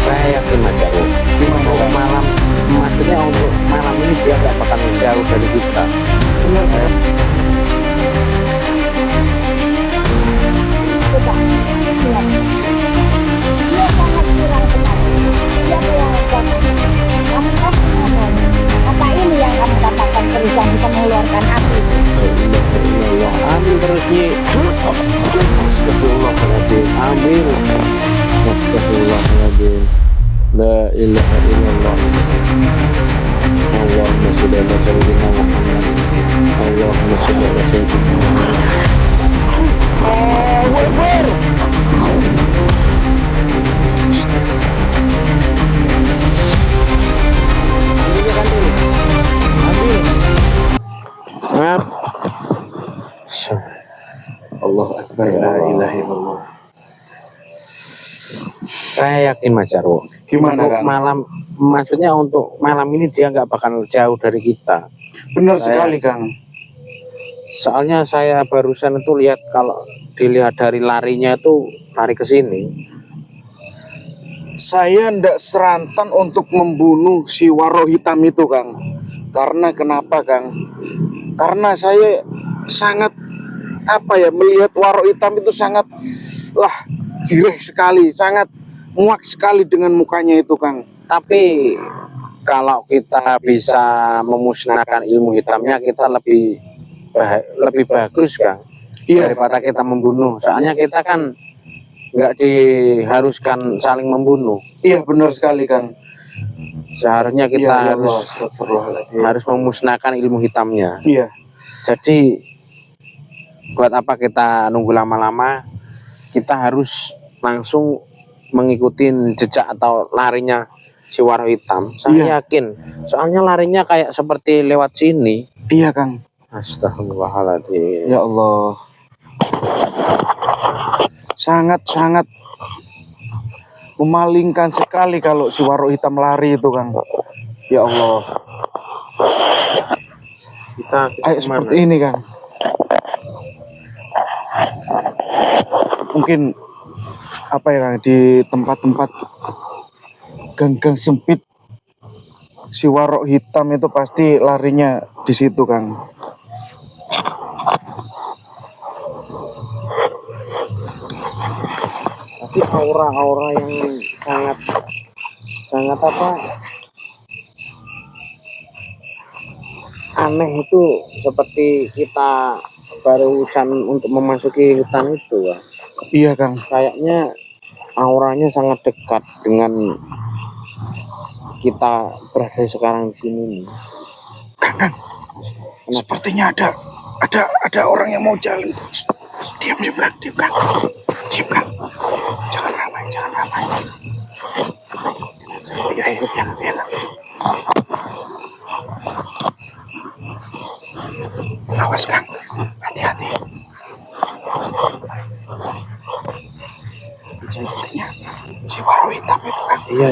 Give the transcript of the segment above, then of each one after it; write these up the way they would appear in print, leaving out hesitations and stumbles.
Saya yakin Mas Jarwo, Gimana untuk Kang? malam, maksudnya untuk malam ini dia nggak bakal jauh dari kita. Benar Saya Coba lihat. Dia sangat kurang sekali. Siapa yang katakan? Kamu pasti ngomong. Apa ini yang kamu katakan perusahaan bisa mengeluarkan api? Allah, ambil terus Nyi. Astagfirullahaladzim, ambil. Astagfirullahaladzim. La ilaha illallah. Allahumma sholli ala sayyidina Muhammad. Allahumma sholli ala sayyidina Muhammad. Wibur. Ambilnya kan dulu. Ambil. Maaf. Allah Akbar, la ilaha illallah. Saya yakin Mas Jarwo, Gimana untuk Kang? malam, maksudnya untuk malam ini dia nggak bakal jauh dari kita. Benar Saya- sekali Kang. Soalnya saya barusan itu lihat, kalau dilihat dari larinya itu lari ke sini. Saya ndak serantan untuk membunuh si waro hitam itu Kang. Karena kenapa Kang? Karena saya sangat melihat waro hitam itu sangat jireh sekali, sangat muak sekali dengan mukanya itu Kang. Tapi kalau kita bisa memusnahkan ilmu hitamnya, kita lebih bagus Kang, Iya, daripada kita membunuh. Soalnya kita kan nggak diharuskan saling membunuh. iya benar sekali Kang. Seharusnya kita Iya, ya harus Allah, astagfirullahaladzim. harus memusnahkan ilmu hitamnya. Iya, Jadi buat apa kita nunggu lama-lama? Kita harus langsung mengikuti jejak atau larinya si waro hitam. Saya Iya. yakin, soalnya larinya kayak seperti lewat sini. iya Kang. Astagfirullahaladzim. Ya Allah. Sangat-sangat memalingkan sekali kalau si waro hitam lari itu Kang. Ya Allah. Kita Ayo seperti ini Kang. Mungkin Kang, di tempat-tempat gang-gang sempit si waro hitam itu pasti larinya di situ Kang. Tapi aura-aura yang sangat aneh itu, seperti kita barusan untuk memasuki hutan itu ya. Iya Kang. Kayaknya auranya sangat dekat dengan kita berada sekarang di sini nih. Kang. Sepertinya ada orang yang mau jalan terus. Diam Kang. Diam Kang. Jangan ramai. Ya, jangan. Awas Kang, hati-hati. Sepertinya si waro hitam itu Kang. Iya.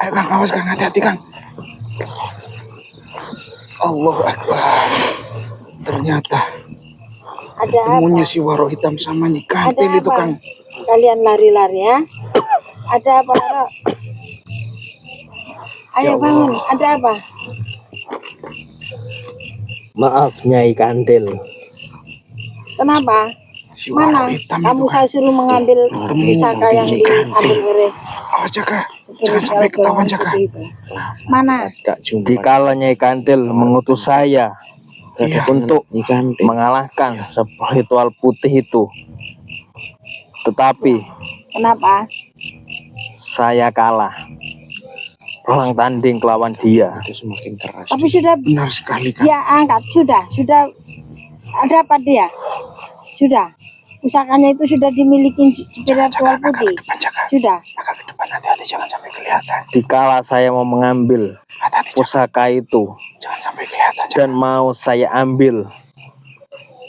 Ayo Kang, awas Kang, hati-hati Kang. Allahu Akbar. Ternyata Ada apa? temunya si waro hitam sama Nyi Kantil Ada itu apa? Kang. Kalian lari-lari ya? Ada apa? Rok? Ayo Ya Allah. bangun. Ada apa? Maaf Nyai Kantil. Kenapa? Si waro Mana? hitam Kamu itu Kang. saya suruh mengambil Temu pusaka yang Nyi diambil Kantil. oleh Awas jaga, jangan sampai ketahuan jaga. itu. Mana? Dikala Nyai Kantil mengutus saya Iya. untuk mengalahkan ritual putih itu, tetapi Kenapa? saya kalah perang tanding lawan dia. Itu semakin keras. Tapi sudah Benar sekali Kang. dia angkat, sudah. Ada apa dia? Sudah. Pusakanya itu sudah dimiliki spiritual Agak putih. ke depan jaga. Sudah. Agak ke depan, hati-hati jangan sampai kelihatan. Dikala saya mau mengambil Hati-hati pusaka itu jangan sampai kelihatan jaga. dan mau saya ambil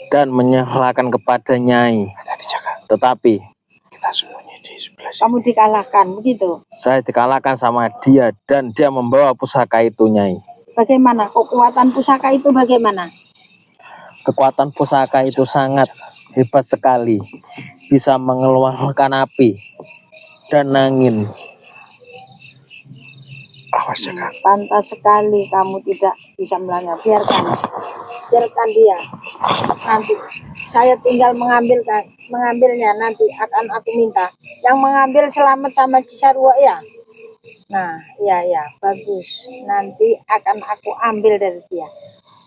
dan menyerahkan kepada Nyai, Hati-hati jaga. tetapi Kita sembunyi di sebelah sini. Kamu dikalahkan begitu. saya dikalahkan sama dia dan dia membawa pusaka itu Nyai. Bagaimana kekuatan pusaka itu bagaimana? kekuatan pusaka itu sangat hebat sekali, bisa mengeluarkan api dan angin. Awas Jaka. Pantas sekali kamu tidak bisa melanggar. Biarkan dia. Nanti saya tinggal mengambilnya. Nanti akan aku minta. Yang mengambil selamat sama Cisarua ya. Nah, iya bagus. Nanti akan aku ambil dari dia.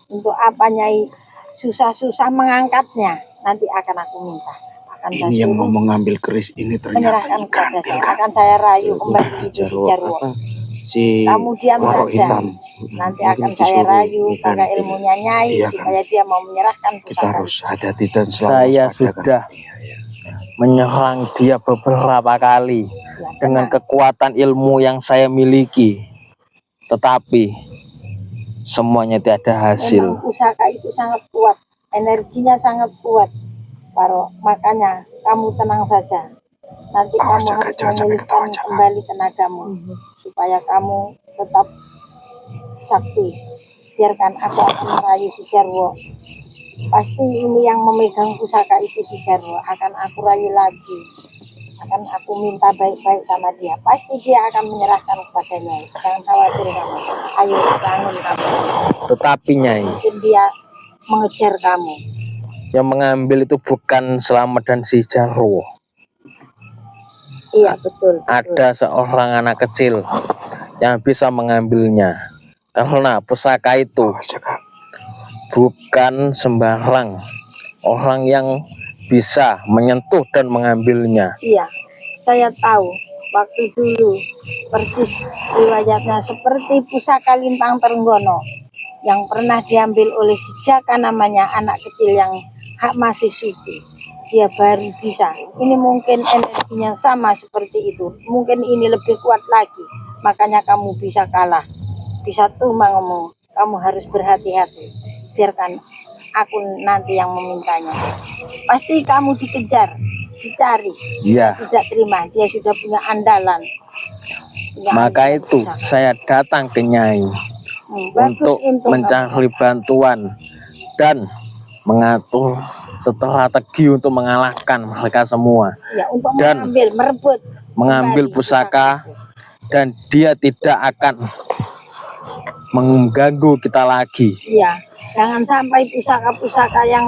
Untuk apa Nyai susah-susah mengangkatnya? Nanti akan aku minta. Akan saya Ini yang suruh mau mengambil keris ini ternyata menyerahkan kepada ikan saya. Akan saya rayu kembali itu Cisarua. si Kamu diam Waro saja. Hitam. Nanti Mungkin akan saya disuruh rayu ikan. pakai ilmunya Nyai Iya, supaya dia mau menyerahkan Kita pusaka. harus hati-hati dan selalu Saya waspada, sudah menyerang dia beberapa kali dengan kekuatan ilmu yang saya miliki, tetapi semuanya tidak ada Memang hasil. pusaka itu sangat kuat, energinya sangat kuat, Paro. Makanya kamu tenang saja. Nanti Awas, kamu Jaka, harus jangan sampai memulihkan ketahuan, Jaka. kembali tenagamu supaya kamu tetap sakti. Biarkan aku akan merayu si Jarwo. Pasti ini yang memegang pusaka itu si Jarwo. Akan aku rayu lagi. Akan aku minta baik-baik sama dia. Pasti dia akan menyerahkan kepadanya. Jangan khawatir kamu. Ayo bangun kamu. Tetapi Nyai, Mungkin dia mengejar kamu. yang mengambil itu bukan Selamat dan si Jarwo. Iya betul. Ada seorang anak kecil yang bisa mengambilnya, karena pusaka itu Awas Jaka. bukan sembarang orang yang bisa menyentuh dan mengambilnya. Iya, saya tahu. Waktu dulu persis riwayatnya seperti pusaka Lintang Trenggono yang pernah diambil oleh si Jaka, namanya anak kecil yang masih suci. Dia baru bisa. Ini mungkin energinya sama seperti itu. Mungkin ini lebih kuat lagi. Makanya kamu bisa kalah. Bisa tumbang ngomong. Kamu harus berhati-hati. Biarkan aku nanti yang memintanya. Pasti kamu dikejar, dicari. Iya. Tidak terima. Dia sudah punya andalan. Punya Maka andalan itu pusaka. saya datang ke Nyai Bagus untuk mencari bantuan dan mengatur strategi untuk mengalahkan mereka semua, ya, untuk dan mengambil mengambil pusaka, dan dia tidak akan mengganggu kita lagi. Iya, jangan sampai pusaka-pusaka yang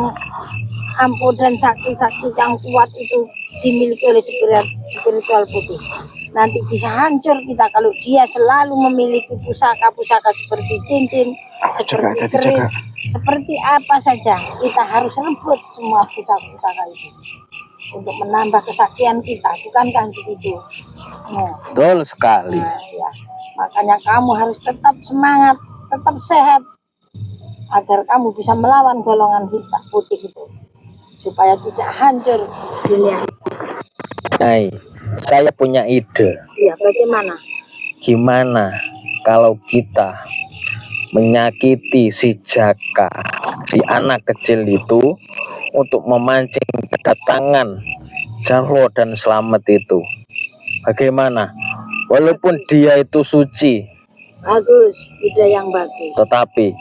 ampuh dan sakti-sakti yang kuat itu dimiliki oleh spiritual putih. Nanti bisa hancur kita kalau dia selalu memiliki pusaka-pusaka seperti cincin, seperti keris, seperti apa saja. Kita harus rebut semua pusaka-pusaka itu untuk menambah kesaktian kita, bukankah begitu? Nah, Betul sekali. ya. Makanya kamu harus tetap semangat, tetap sehat, agar kamu bisa melawan golongan hitam putih itu, supaya tidak hancur dunia. Nyai, saya punya ide. Iya, bagaimana? Gimana kalau kita menyakiti si Jaka, si anak kecil itu, untuk memancing kedatangan Jarwo dan Selamat itu? Bagaimana? Walaupun dia itu suci, Bagus, ide yang bagus. tetapi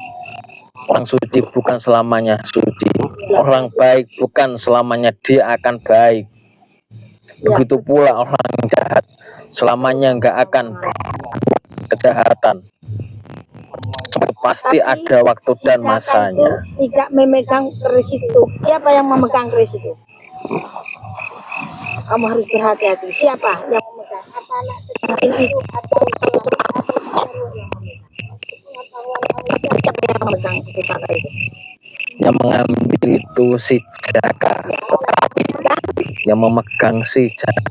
orang suci bukan selamanya suci. Orang baik bukan selamanya dia akan baik. Begitu pula orang jahat selamanya nggak akan kejahatan. Pasti Tapi ada waktu si dan Jaka masanya. itu tidak memegang keris itu. Siapa yang memegang keris itu? Kamu harus berhati-hati. Siapa yang memegang? Apa anak kecil itu atau siapa yang memegang pusaka itu? Yang mengambil itu si Jaka, tetapi yang memegang si Jaka.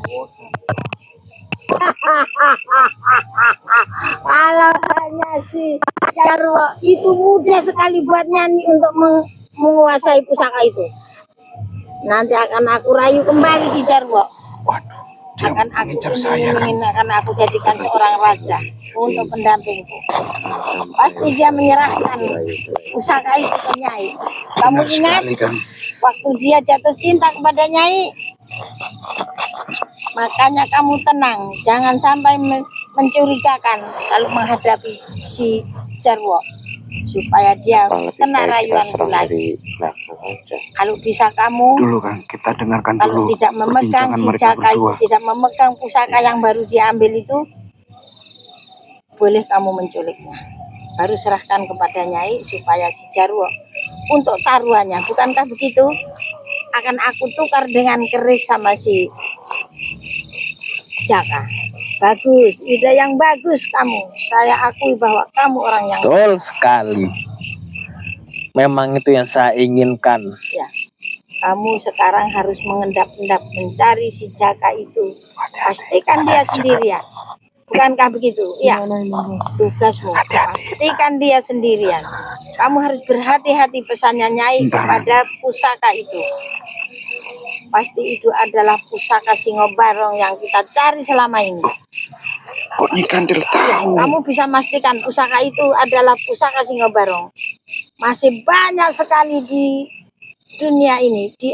Kalau hanya si Jarwo itu mudah sekali buat nyanyi untuk menguasai pusaka itu. Nanti akan aku rayu kembali si Jarwo. Waduh, dia Akan aku mengincar saya kan. akan aku jadikan seorang raja untuk pendampingku. Pasti dia menyerahkan pusaka itu ke Nyai. Kamu Benar ingat sekali, Kang. waktu dia jatuh cinta kepada Nyai? Makanya kamu tenang, jangan sampai mencurigakan kalau menghadapi si Jarwo, supaya dia Apa lebih kena baik kita rayuanku serang lagi. dari belakang aja? Kalau bisa kamu, Dulu Kang, kita dengarkan kalau dulu tidak memegang perbincangan si mereka Jaka itu, berdua. tidak memegang pusaka yang baru diambil itu, boleh kamu menculiknya. Baru serahkan kepada Nyai supaya si Jarwo untuk taruhannya. Bukankah begitu? Akan aku tukar dengan keris sama si Jaka. Bagus, ide yang bagus kamu. Saya akui bahwa kamu orang yang Betul sekali. Memang itu yang saya inginkan. ya. Kamu sekarang harus mengendap-endap mencari si Jaka itu. Pastikan dia sendirian. Bukankah begitu? Ya. Tugasmu. Pastikan dia sendirian. Kamu harus berhati-hati pesannya Nyai kepada pusaka itu. Pasti itu adalah pusaka Singobarong yang kita cari selama ini. Kok Nyi Kandil tahu? Kamu bisa memastikan pusaka itu adalah pusaka Singobarong. Masih banyak sekali di dunia ini, di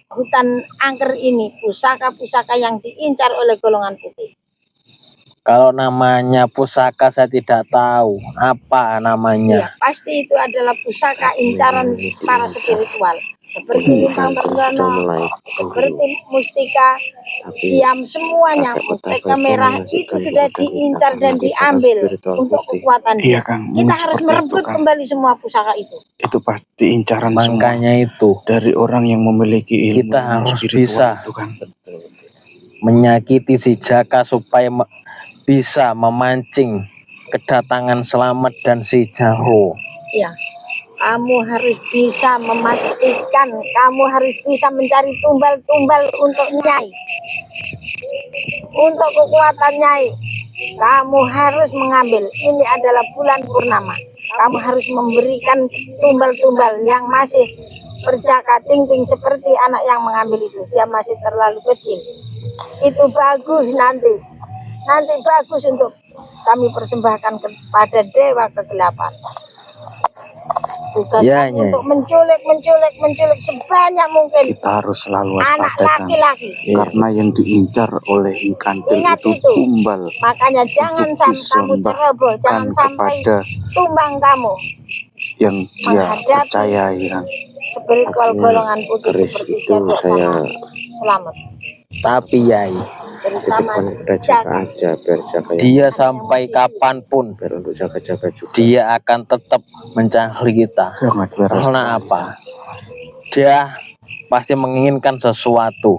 hutan angker ini, pusaka-pusaka yang diincar oleh golongan putih. Kalau namanya pusaka saya tidak tahu apa Ya, namanya. pasti itu adalah pusaka incaran para spiritual. Seperti Lintang Trenggono, seperti Mustika, Siam, semuanya. Mustika merah itu sudah diincar dan diambil untuk kekuatan Iya dia. Kang, Kita mungkin harus seperti merebut itu, Kang. kembali semua pusaka itu. Itu pasti incaran semua Makanya itu dari orang yang memiliki ilmu kita harus spiritual bisa itu kan. menyakiti si Jaka supaya bisa memancing kedatangan Selamat dan si Jarwo. Ya, kamu harus bisa memastikan, kamu harus bisa mencari tumbal-tumbal untuk Nyai. Untuk kekuatan Nyai, kamu harus mengambil. Ini adalah bulan purnama. Kamu harus memberikan tumbal-tumbal yang masih berjaka ting-ting seperti anak yang mengambil itu. Dia masih terlalu kecil. Itu bagus nanti. Nanti bagus untuk kami persembahkan kepada Dewa Kegelapan. Tugas Ya, kamu Nyai. untuk menculik sebanyak mungkin Kita harus selalu anak waspada Kang. laki-laki. Karena yang diincar oleh Nyi Kandil Ingat itu itu. tumbal Makanya jangan sampai kamu ceroboh, jangan sampai kepada tumbang kamu yang dia menghadapi percayai kan. spiritual golongan putih keris seperti itu Jarwo saya sama Selamat. Tapi Yai, Terutama titipkan kepada Jaka aja, biar Jaka yang dia sampai kapanpun biar untuk jaga-jaga juga. dia akan tetap mencari kita. Sangat beres. Karena apa? Dia pasti menginginkan sesuatu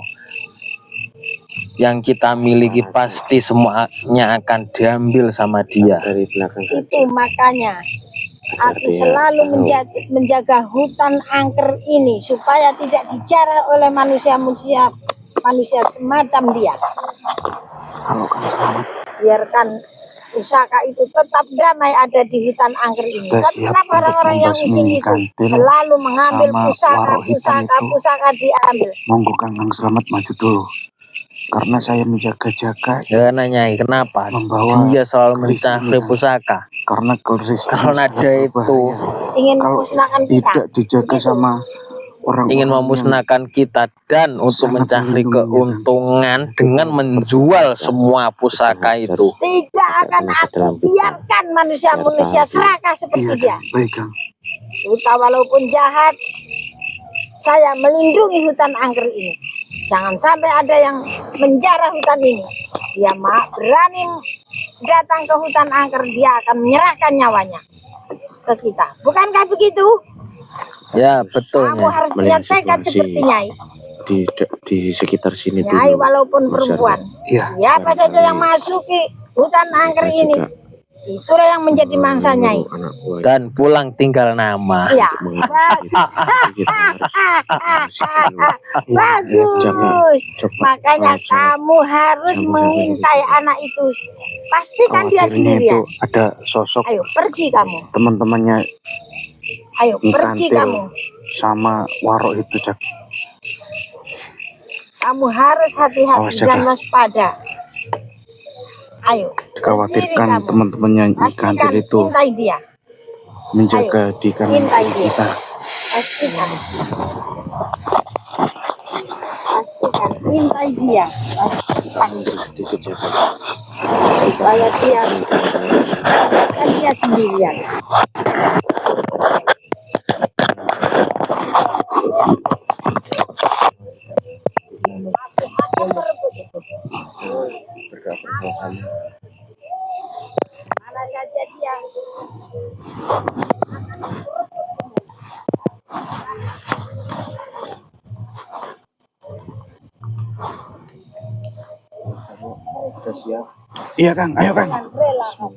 yang kita miliki, pasti semuanya akan diambil sama dia. Dari belakang itu saja. makanya aku Artinya, selalu menjaga hutan angker ini supaya tidak dijarah oleh manusia semacam dia. Kalau Kang Selamat Biarkan pusaka itu tetap damai ada di hutan angker ini. sudah Tapi siap kenapa untuk orang-orang yang membasmi using itu Kandil selalu mengambil sama pusaka, waro hitam itu, pusaka diambil? monggo Kang Selamat maju dulu. Karena saya menjaga-jaga Karena Nyai, kenapa? Membawa Dia selalu keris mencari ini, Kang. pusaka. karena keris ini Karena sangat dia itu berbahaya. Ingin Kalau memusnahkan kita. tidak dijaga Begitu. sama orang-orang ingin memusnahkan kita dan untuk sangat mencari melindungi, keuntungan dengan menjual semua pusaka itu. Tidak akan aku biarkan manusia-manusia serakah yang seperti iya, dia. Kang. Baik Kang. Kita walaupun jahat, saya melindungi hutan angker ini. Jangan sampai ada yang menjarah hutan ini. Dia berani datang ke hutan angker, dia akan menyerahkan nyawanya ke kita. Bukankah begitu? Ya, betul. Kamu Nyai. harus punya tekad situasi seperti Nyai. di sekitar sini Nyai dulu. walaupun perempuan. Iya. Siapa saja yang masuki hutan angker Kita ini, juga itulah yang menjadi mangsa Nyai. anak buah Dan pulang tinggal nama. Iya. kita Bagus. Makanya kamu harus mengintai anak itu. Pastikan dia Khawatirnya itu sendirian. ada sosok Ayo pergi kamu. teman-temannya Ayo Nyi pergi Kandil kamu. sama waro itu Jak. Kamu harus hati-hati Awas, dan jaga. waspada. Ayo. berdiri Dikhawatirkan kamu. teman-temannya Nyi Pastikan Kandil itu intai dia. menjaga di kanan Intai kiri dia. kita. Pastikan. Intai dia. Pastikan. Supaya dia sendirian. Iya Kang, ayo Kang. Rela kan.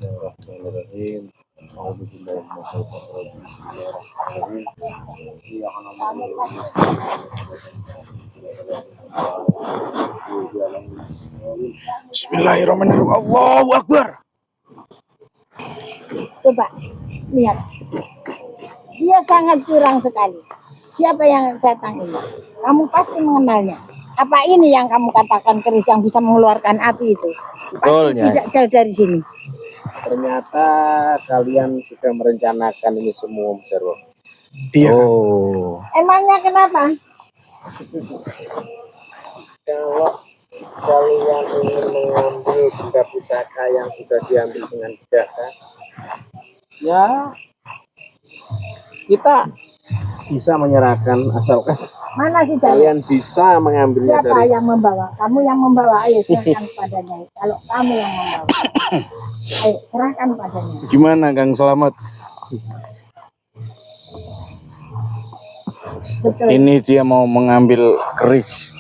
Bismillahirrahmanirrahim. Allahu Akbar. Coba lihat, dia sangat curang sekali. Siapa yang datang ini? Kamu pasti mengenalnya. Apa ini yang kamu katakan keris yang bisa mengeluarkan api itu? Betul, Pasti Nyai. tidak jauh dari sini. Ternyata kalian sudah merencanakan ini semua, Mas Jarwo. Iya. Oh, Emangnya kenapa? kalau kalian ingin mengambil benda pusaka yang sudah diambil dengan bijaka, ya kita bisa menyerahkan asalkan Mana sih Jarwo? kalian bisa mengambilnya Siapa dari yang membawa? Kamu yang membawa. Ayo serahkan padanya. Kalau kamu yang membawa, ayo serahkan padanya. Gimana Kang Selamat? Betul. Ini dia mau mengambil keris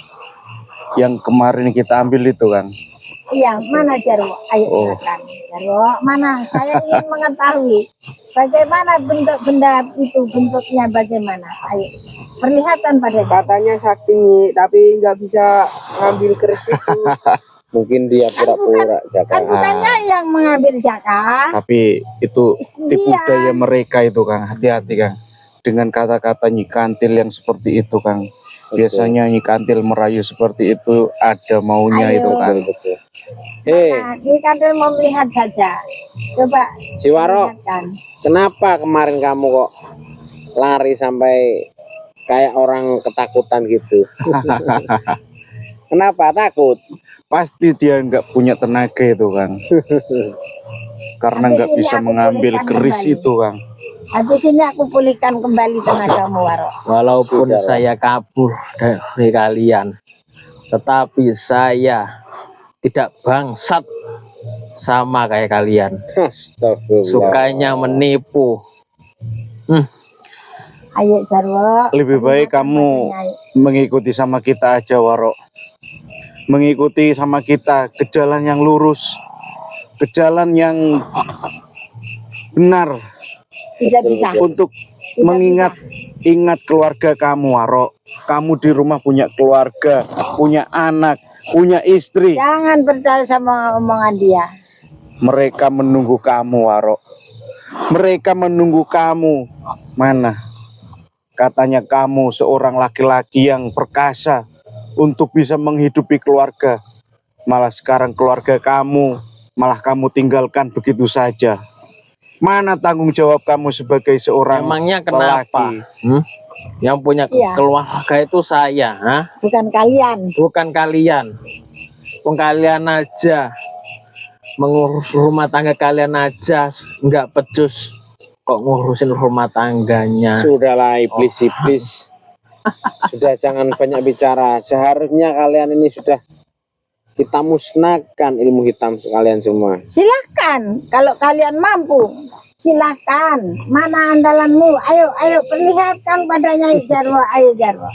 yang kemarin kita ambil itu Kang. Iya, mana Jarwo? Ayo serahkan. Jarwo, mana? Saya ingin mengetahui bagaimana bentuk benda itu, bentuknya bagaimana. Ayo, perlihatkan pada katanya sakti, tapi nggak bisa ngambil keris itu. Mungkin dia pura-pura kan jaka. bukannya yang mengambil jaka. Tapi itu tipu Iya. daya mereka itu Kang. Hati-hati Kang. Dengan kata-kata Nyi Kantil yang seperti itu Kang. Biasanya Nyi Kantil merayu seperti itu ada maunya Ayo. itu Kang. Betul. Hei, Nah, ini kan mau melihat saja. Coba Siwaro, perlihatkan. kenapa kemarin kamu kok lari sampai kayak orang ketakutan gitu? Kenapa takut? Pasti dia nggak punya tenaga itu Kang. Karena Habis nggak ini bisa aku mengambil pulihkan keris kembali. itu Kang. Habis ini aku pulihkan kembali tenagamu, Waro. Walaupun Sudah, saya kabur dari kalian, tetapi saya tidak bangsat sama kayak kalian. Astagfirullah. Sukanya menipu. Ayo Jarwo. Lebih baik kamu mengikuti sama kita aja Waro. Mengikuti sama kita ke jalan yang lurus, ke jalan yang benar Tidak bisa. untuk ingat keluarga kamu Waro. Kamu di rumah punya keluarga, punya anak, punya istri. Jangan percaya sama omongan dia. Mereka menunggu kamu Waro. Mereka menunggu kamu. Mana? Katanya kamu seorang laki-laki yang perkasa untuk bisa menghidupi keluarga. Malah sekarang keluarga kamu, malah kamu tinggalkan begitu saja. Mana tanggung jawab kamu sebagai seorang Emangnya kenapa? lelaki? Yang punya Iya. keluarga itu saya, hah? Bukan kalian. Bukan kalian. Kalian aja mengurus rumah tangga kalian aja nggak becus, kok ngurusin rumah tangganya. Sudahlah iblis. Sudah jangan banyak bicara. Seharusnya kalian ini sudah kita musnahkan ilmu hitam kalian semua. Silahkan. Kalau kalian mampu. Silahkan. Mana andalanmu? Ayo perlihatkan padanya Jarwo. Ayo Jarwo.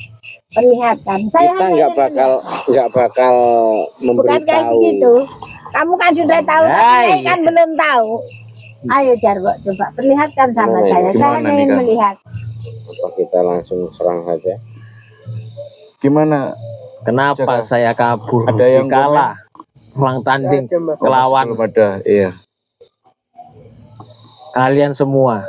Perlihatkan. Saya Kita hanya nggak bakal bukan kayak memberitahu. begitu. Kamu kan sudah tahu, tapi Hai. saya kan belum tahu. Ayo Jarwo, coba perlihatkan sama Gimana saya. ini? Saya Gimana ingin nih, Kang? melihat. Apa kita langsung serang saja? Gimana? Kenapa Cakap. saya kabur? Ada yang Kalah ulang tanding kelawan Belum ada, iya. kalian semua.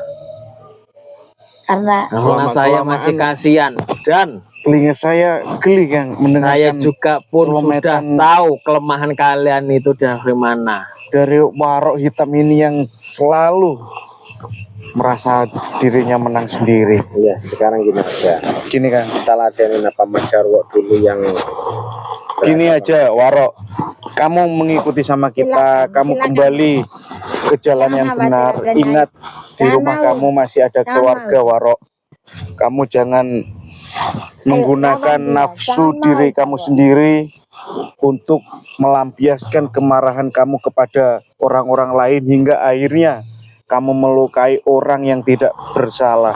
Karena Karena saya Lama-kelamaan. masih kasihan dan Telinga saya geli Kang saya mendengarkan juga pun sudah celometan tahu kelemahan kalian itu dari mana. dari Waro Hitam ini yang selalu merasa dirinya menang sendiri. Iya, sekarang gini aja. Gini Kang, Kita ladenin apa Mas Jarwo dulu yang gini aja Waro, kamu mengikuti sama kita, Silakan, kamu silakan. kembali ke jalan yang Jangan benar. khawatir, Nyai. Ingat di Jangan rumah mau. kamu masih ada Jangan keluarga Waro. Kamu jangan menggunakan lawan dia. nafsu Jangan diri mau, kamu Jarwo. sendiri untuk melampiaskan kemarahan kamu kepada orang-orang lain hingga akhirnya kamu melukai orang yang tidak bersalah.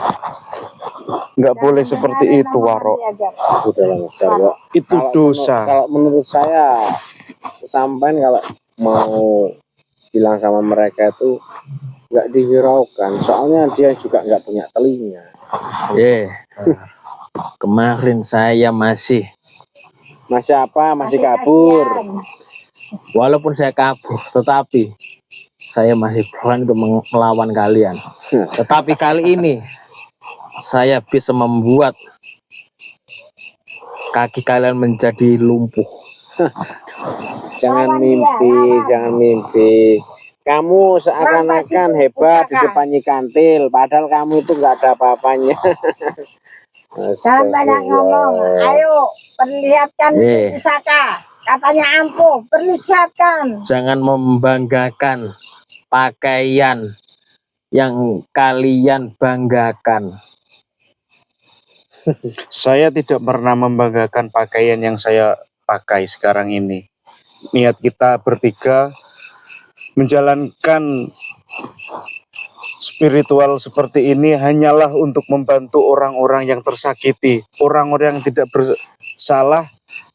Nggak boleh seperti dengarin itu, omongan Waro. dia, Jarwo. udah lah Mas Jarwo. Itu dosa. Kalau menurut saya sampai kalau mau bilang sama mereka itu nggak dihiraukan, soalnya dia juga nggak punya telinga. Kemarin saya masih Masih kabur. kasihan. walaupun saya kabur, tetapi saya masih berani untuk melawan kalian. Tetapi kali ini saya bisa membuat kaki kalian menjadi lumpuh. Jangan Lawan mimpi, dia, lawan. jangan mimpi. Kamu seakan-akan Lawan hebat di pusaka. depan Nyi Kantil, padahal kamu itu nggak ada apa-apanya. Jangan banyak ngomong. Ayo, perlihatkan Eh. pusaka. Katanya ampuh, perlihatkan. Jangan membanggakan pakaian yang kalian banggakan. Saya tidak pernah membanggakan pakaian yang saya pakai sekarang ini. Niat kita bertiga menjalankan spiritual seperti ini hanyalah untuk membantu orang-orang yang tersakiti, orang-orang yang tidak bersalah,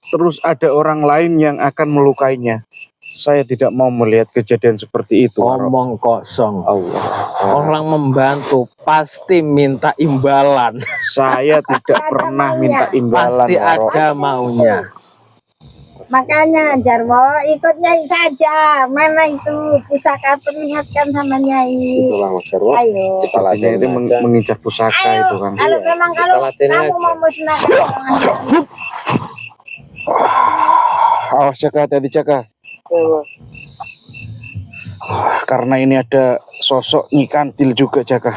terus ada orang lain yang akan melukainya. Saya tidak mau melihat kejadian seperti itu. Omong kosong. Allah. Orang membantu pasti minta imbalan. Saya tidak pernah minta imbalan. Pasti Waro. ada maunya. Makanya Jarwo ikut Nyai saja. Mana itu pusaka, perlihatkan sama Nyai. Itulah Mas Jarwo. Ayo. Sepertinya itu mengincar pusaka Ayo, itu kan. kalau memang kalau Kita latihan kamu aja. mau musnahkan orang, Awas Jaka, tadi Jaka. Karena ini ada sosok Nyi Kantil juga Jaka.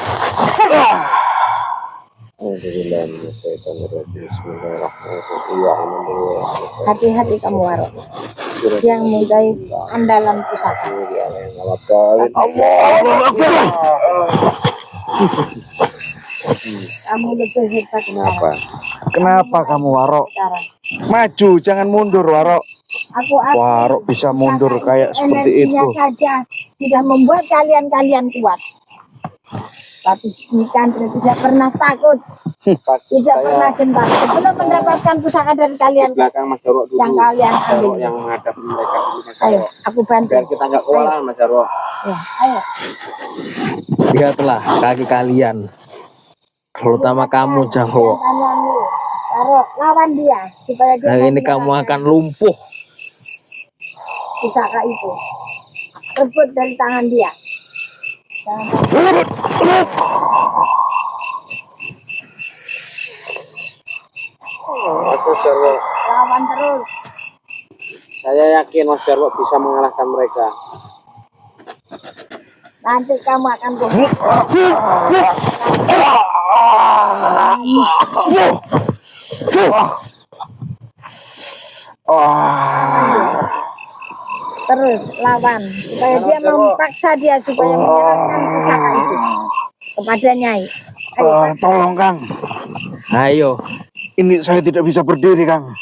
hati-hati kamu Waro. Yang mudah andalan pusaka. Kamu lebih hebat Kenapa? Kenapa kamu Waro? sekarang. Maju, jangan mundur Waro. Aku Waro bisa mundur pusaka kayak seperti energinya itu. saja tidak membuat kalian kuat. Tapi Nyi Kantil tidak pernah takut, tidak pernah gentar. Sebelum mendapatkan pusaka dari kalian Belakang Mas Jarwo dulu. yang kalian Mas Jarwo ambil. yang menghadapi mereka dulu, Mas Ayo, Jarwo. aku bantu. Biar kita nggak kewalahan Mas Jarwo. Ya, ayo. Lihatlah kaki kalian. Terutama kamu Jarwo. Taruh, lawan dia supaya dia Hari mau ini kamu menyerahkan akan lumpuh. pusaka itu. Rebut dari tangan dia. Jangan Mas Jarwo, lawan terus. saya yakin Mas Jarwo bisa mengalahkan mereka. Nanti kamu akan terus lawan supaya dia memaksa dia supaya menyerahkan pusaka itu kepada Nyai. Ayo, Tolong Kang, Ayo, ini saya tidak bisa berdiri Kang.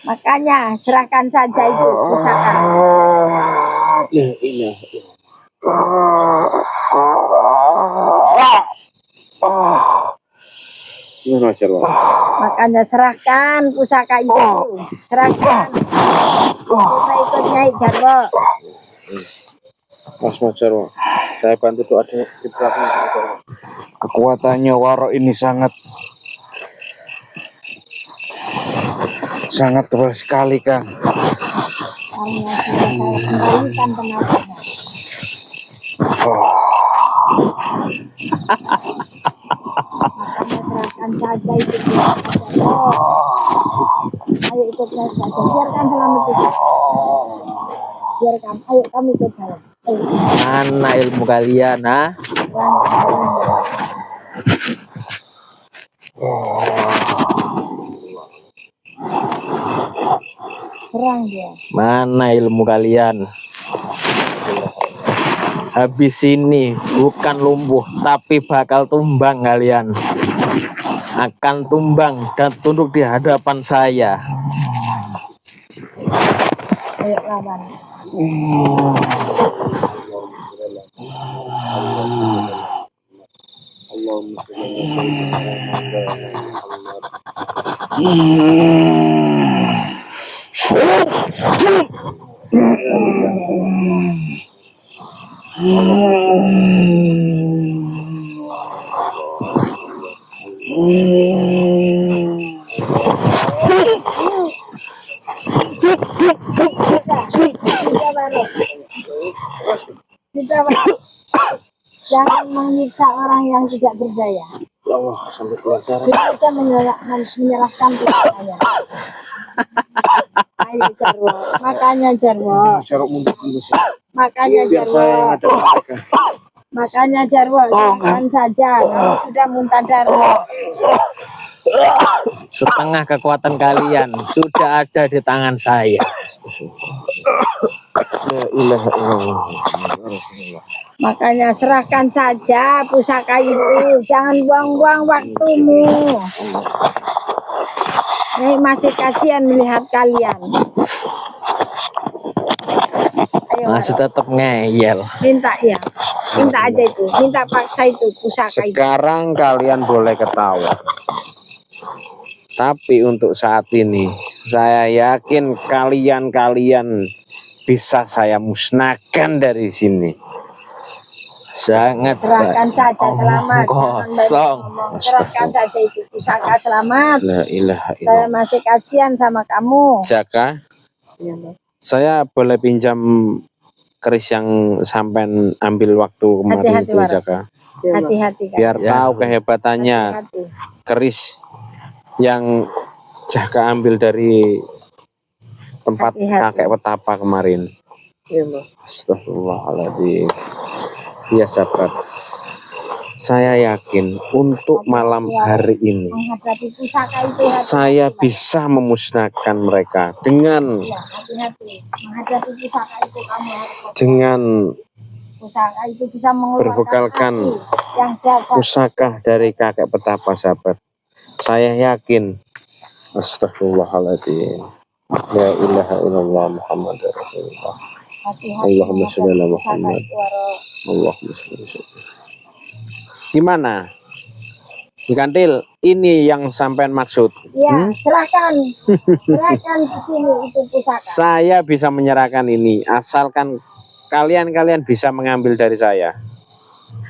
makanya serahkan saja itu pusaka. Ini. Gimana Mas Jarwo? Makanya serahkan pusaka itu. Serahkan. Kita ikut Nyai Jarwo. Mas Jarwo, saya bantu doa di belakang Mas Jarwo. Kekuatannya Waro ini sangat tebal sekali Kang. Karena sudah saya kembalikan tenaganya. Makanya serahkan saja itu pusaka. Ayo ikut Nyai saja. Biarkan selamat itu. Biarkan. Ayo kami ikut saya. Ayo. mana ilmu kalian, ah? Serang dia. Mana ilmu kalian? Habis ini bukan lumpuh, tapi bakal tumbang kalian. Akan tumbang dan tunduk di hadapan saya. Ayo lawan. Allahumma Sudah, Pak. Jangan menyiksa orang yang tidak berdaya. Ya Allah, sampai keluar darah. Kita menyerahkan kepadanya. Ayo Jarwo, makanya Jarwo, Syarok mundur dulu sih. makanya Biar saya yang Jarwo, ada mereka. makanya Jarwo, jangan saja sudah muntah darah. Setengah kekuatan kalian sudah ada di tangan saya. La ilaha illallah. Rasulullah. Makanya serahkan saja pusaka itu, jangan buang-buang waktumu. Nih masih kasihan melihat kalian. Ayo, Masih tetap ngeyel. minta ya, minta aja itu, minta paksa itu pusaka itu. Sekarang kalian boleh ketawa. Tapi untuk saat ini, saya yakin kalian bisa saya musnahkan dari sini. Sangat Serahkan saja selamat. Jangan banyak kosong. ngomong. Serahkan saja itu pusaka selamat. La ilaha Saya illallah. masih kasihan sama kamu. Jaka, Iya, Mbak. saya boleh pinjam keris yang sampean ambil waktu kemarin Hati-hati, itu, Waro. Jaka. Hati-hati kan. Biar Ya. tahu kehebatannya Hati-hati. keris yang Jaka ambil dari tempat Hati-hati. kakek petapa kemarin. Iya, Mbak. Astagfirullahaladzim. Ya sahabat, saya yakin untuk malam hari ini Menghadapi pusaka itu hati-hati, saya Pak. bisa memusnahkan mereka dengan Ya, hati-hati. Menghadapi pusaka itu kamu harus dengan pusaka itu bisa mengeluarkan berbekalkan api yang dasar. pusaka dari kakek petapa, sahabat. Saya yakin. Astagfirullahaladzim. La ilaha illallah Muhammad Rasulullah. Hati-hati Allahumma sholli ala menghadapi pusaka Muhammad. itu, Waro. Allahumma sholli ala Muhammad. Gimana? Kantil, ini yang sampean maksud. Ya, serahkan. Serahkan ke sini itu pusaka. Saya bisa menyerahkan ini asalkan kalian bisa mengambil dari saya.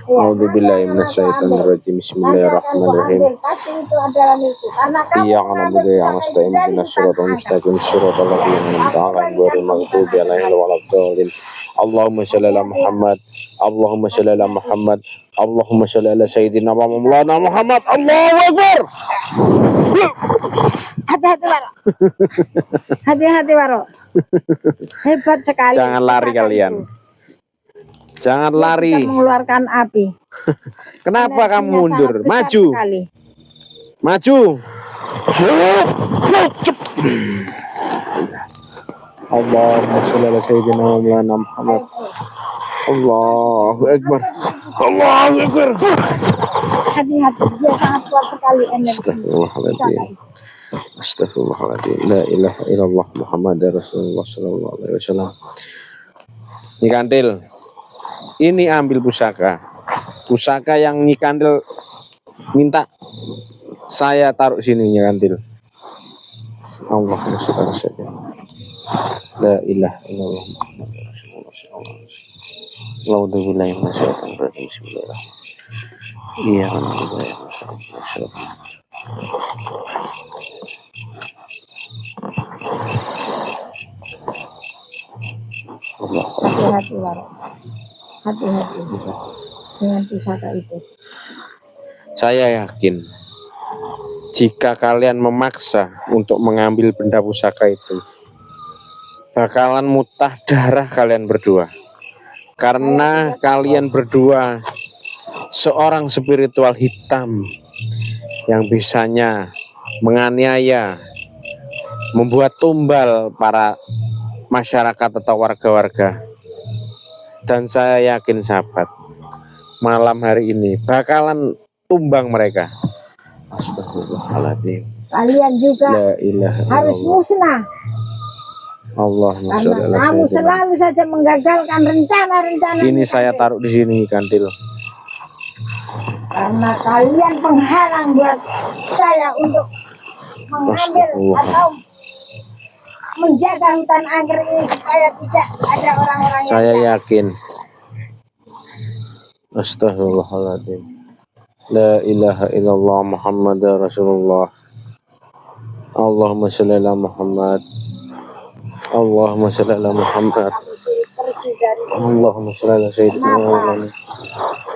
Ya, A'udzubillahi nanti akan aku minasyaitonirrajim. ambil. Nanti akan Bismillahirrahmanirrahim. kuambil. Pasti itu adalah itu. Karena kamu Iya, mengambil na'budu wa pusaka nasta'in itu dari ihdinas siratal tanah mustaqim siratal ladzina an'amta 'alaihim ghairil maghdubi 'alaihim waladdallin. Allahumma shalli ala Muhammad. Allahumma shalli ala Muhammad. Allahumma shalli ala sayyidina wa maulana Muhammad. Allahu akbar. Hati-hati, Waro. Hati-hati, Waro. Hebat sekali. Jangan lari pusaka kalian. itu. Jangan Dia lari. bisa mengeluarkan api. Kenapa kamu Energinya mundur? sangat besar Maju. sekali. Maju. Allahumma sholli ala sayyidina wa maulana Muhammad. Allahu akbar. Allahu akbar. Hati-hati, dia sangat kuat sekali energi. Astagfirullahaladzim. Astagfirullahaladzim. La ilaha illallah Muhammad Rasulullah sallallahu alaihi wasallam. Nyi Kantil, ini ambil pusaka. Pusaka yang Nyi Kantil minta saya taruh sini, Nyi Kantil. Allahumma sholli ala sayyidina. La ilaha illallah Muhammad Rasulullah sallallahu alaihi wasallam. A'udzubillahi minasyaitonir rajim. Bismillahirrahmanirrahim. Iya, alhamdulillah. Hati-hati, Waro. Hati-hati dengan pusaka itu. Saya yakin jika kalian memaksa untuk mengambil benda pusaka itu, bakalan mutah darah kalian berdua. Karena kalian berdua seorang spiritual hitam yang bisanya menganiaya, membuat tumbal para masyarakat atau warga-warga. Dan saya yakin sahabat, malam hari ini bakalan tumbang mereka. Astagfirullahaladzim. Kalian juga La ilaha harus illallah. musnah. Allahumma sholli Karena ala kamu sayyidina. selalu saja menggagalkan rencana-rencana. Ini saya taruh di sini, Kantil. Karena kalian penghalang buat saya untuk mengambil Astagfirullah. atau menjaga hutan anggrek ini supaya tidak ada orang-orang yang Saya yakin. Astagfirullahaladzim. La ilaha illallah Muhammad Rasulullah. Allahumma sholli ala Muhammad. Allahumma sholli ala Muhammad. pergi dari Allahumma sholli ala Sayyidina Muhammad.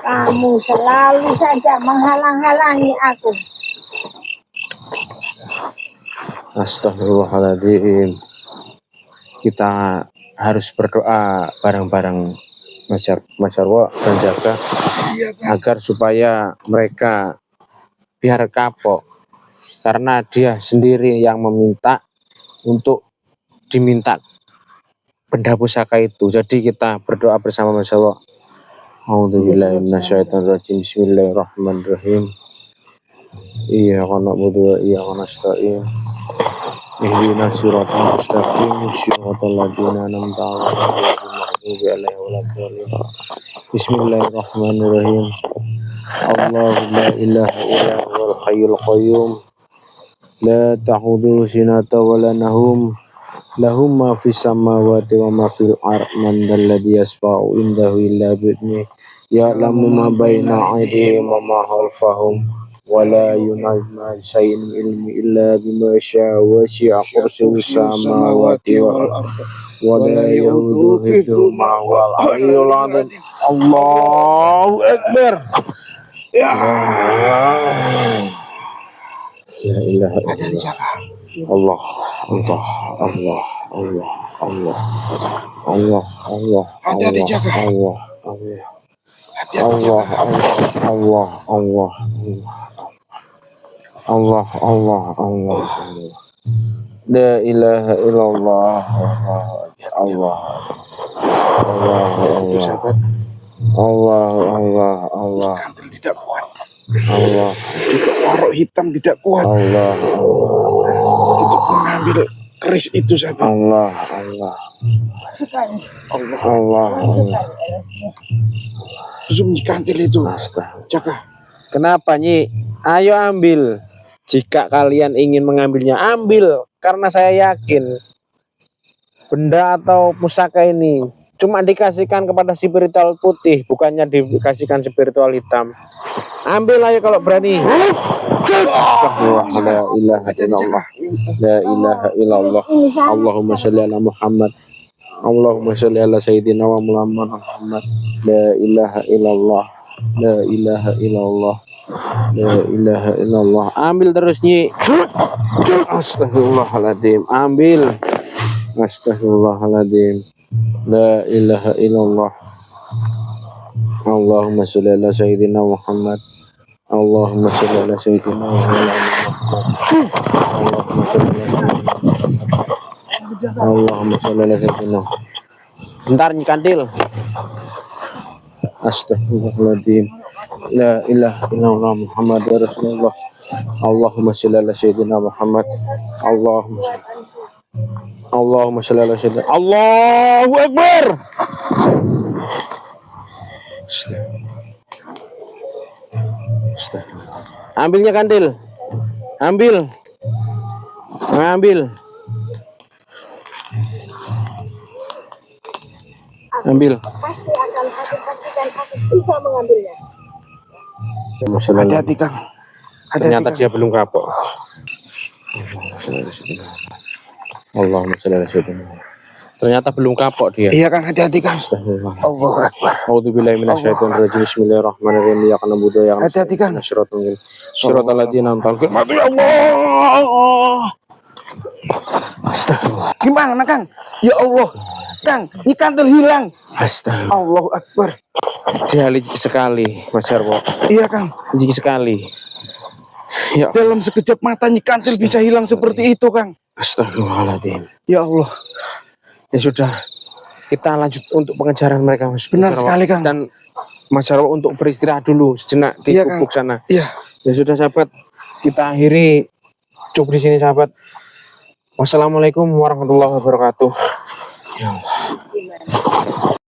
kamu selalu saja menghalang-halangi aku. Astagfirullahaladzim. Kita harus berdoa bareng-bareng masyarakat dan jaga agar supaya mereka biar kapok, karena dia sendiri yang meminta untuk diminta benda pusaka itu. Jadi kita berdoa bersama masyarakat. A'udzubillahi minasyaitonirrajim. Bismillahirrahmanirrahim. Iyyaka na'budu wa iyyaka nasta'in. Ihdinas siratal mustaqim. Siratal ladzina an'amta 'alaihim. Bismillahirrahmanirrahim. Allahu la ilaha illa huwal hayyul qayyum. La ta'khudhuhu sinatun wa la nawm. Lahum ma fis samawati wa ma fil ardi. Man dzalladzi yashfa'u indahu illa bi'idhnihi. Ya'lamu ma baina aydihim wa ma khalfahum. Wa la yunazzilu syai'an min ilmi illa bima syaa wa syi'a kursiyyu samawati wal ardi. Wa la yahuduhu hifdhuhuma wal 'aliyyul 'azim. Allahu akbar. La ilaha illallah. Allah, Allah, Allah, Allah, Allah, Allah, Allah, Hati-hati, jaga. Allah, Allah, Hati-hati, Allah, jaga. Allah, Allah, Allah, Allah, Allah, Allah. La ilaha illallah. Allah, Allah, Itu Allah, sahabat, Allah, Allah, Allah, kantil tidak kuat. Allah, Itu warok hitam tidak kuat. Allah, Untuk mengambil keris itu sahabat. Allah, Allah, Allah, Allah. Zoom kantil itu. Astaga. Jaga. Kenapa Nyi? Ayo ambil. Jika kalian ingin mengambilnya, ambil. Karena saya yakin benda atau pusaka ini cuma dikasihkan kepada spiritual putih, bukannya dikasihkan spiritual hitam. Ambil ayo kalau berani. Astagfirullah. La ilaha illallah. La ilaha illallah. Allahumma sholli ala Muhammad. Allahumma sholli ala Sayyidina wa Muhammad. La ilaha illallah. La ilaha illallah. La ilaha illallah. Ambil terus Nyi. Astagfirullahaladzim. Ambil. Astagfirullahaladzim. La ilaha illallah. Allahumma sholli ala Sayyidina Muhammad. Allahumma sholli ala Sayyidina Muhammad. Allahumma sholli ala Sayyidina. Bentar Nyi kantil. Astagfirullahaladzim. La ilaha illallah Muhammad Rasulullah. Allahumma sholli ala Sayyidina Muhammad. Allahumma sholli ala Sayyidina. Allahu Akbar. Ambilnya kantil. Ambil. Ambil. Ambil. Pasti akan aku pastikan aku bisa mengambilnya. Hati-hati Kang. Hati-hati, Ternyata Kang. dia belum kapok. Allahumma sholli ala sayyidina. Ternyata belum kapok dia. Iya Kang, hati-hati Kang. Astagfirullah. Allahu Akbar. A'udzubillahi minasyaitonirrajim. Bismillahirrahmanirrahim. Ya kana budu ya kana. Hati-hati, Kang. Siratal ladzina an'amta 'alaihim. Ya Allah. Astagfirullah. Gimana Kang? Ya Allah. Kang, ini kantil hilang. Astagfirullah. Allahu Akbar. Dia licik sekali, Mas Jarwo. Iya Kang. Licik sekali. Ya Dalam sekejap mata kantil bisa hilang seperti itu Kang. Astagfirullahaladzim. Ya Allah. Ya sudah, kita lanjut untuk pengejaran mereka, Mas. Benar Mas Jarwo. sekali, Kang. Dan Mas Jarwo untuk beristirahat dulu sejenak di Iya, gubuk sana. Iya. Ya sudah, sahabat, kita akhiri cukup di sini, sahabat. Wassalamualaikum warahmatullahi wabarakatuh. Ya Allah.